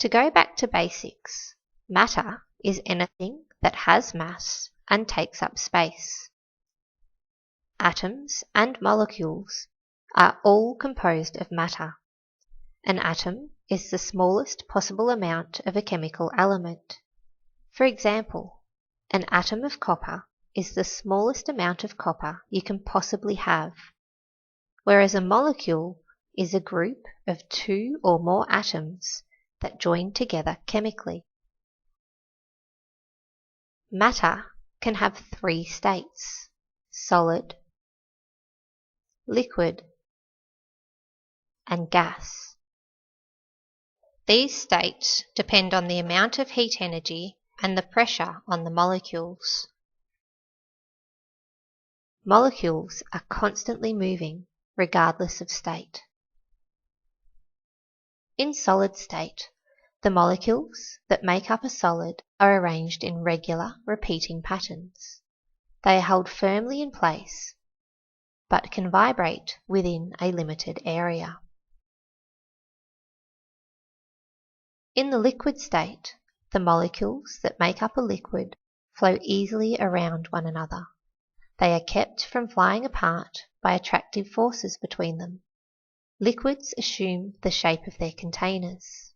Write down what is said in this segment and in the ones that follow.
To go back to basics, matter is anything that has mass and takes up space. Atoms and molecules are all composed of matter. An atom is the smallest possible amount of a chemical element. For example, an atom of copper is the smallest amount of copper you can possibly have, whereas a molecule is a group of two or more atoms that join together chemically. Matter can have three states: solid, liquid, and gas. These states depend on the amount of heat energy and the pressure on the molecules. Molecules are constantly moving, regardless of state. In solid state, the molecules that make up a solid are arranged in regular, repeating patterns. They are held firmly in place, but can vibrate within a limited area. In the liquid state, the molecules that make up a liquid flow easily around one another. They are kept from flying apart by attractive forces between them. Liquids assume the shape of their containers.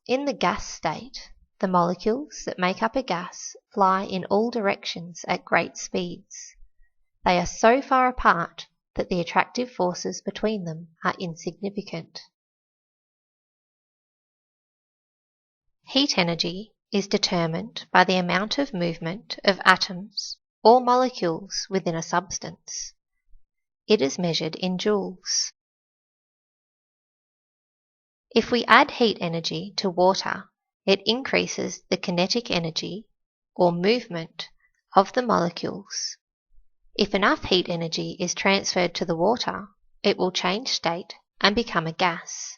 In the gas state, the molecules that make up a gas fly in all directions at great speeds. They are so far apart that the attractive forces between them are insignificant. Heat energy is determined by the amount of movement of atoms or molecules within a substance. It is measured in joules. If we add heat energy to water, it increases the kinetic energy or movement of the molecules. If enough heat energy is transferred to the water, it will change state and become a gas.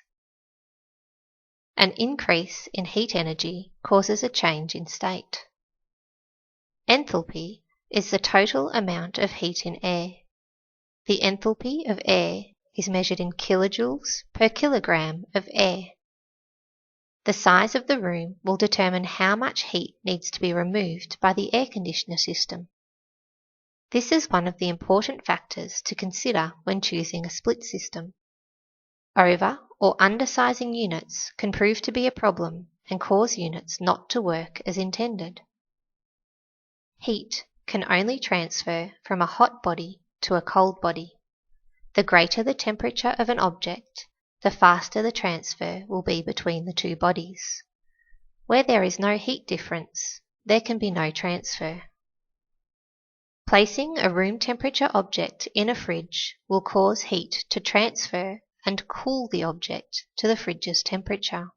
An increase in heat energy causes a change in state. Enthalpy is the total amount of heat in air. The enthalpy of air is measured in kilojoules per kilogram of air. The size of the room will determine how much heat needs to be removed by the air conditioner system. This is one of the important factors to consider when choosing a split system. Over or undersizing units can prove to be a problem and cause units not to work as intended. Heat can only transfer from a hot body to a cold body. The greater the temperature of an object, the faster the transfer will be between the two bodies. Where there is no heat difference, there can be no transfer. Placing a room temperature object in a fridge will cause heat to transfer and cool the object to the fridge's temperature.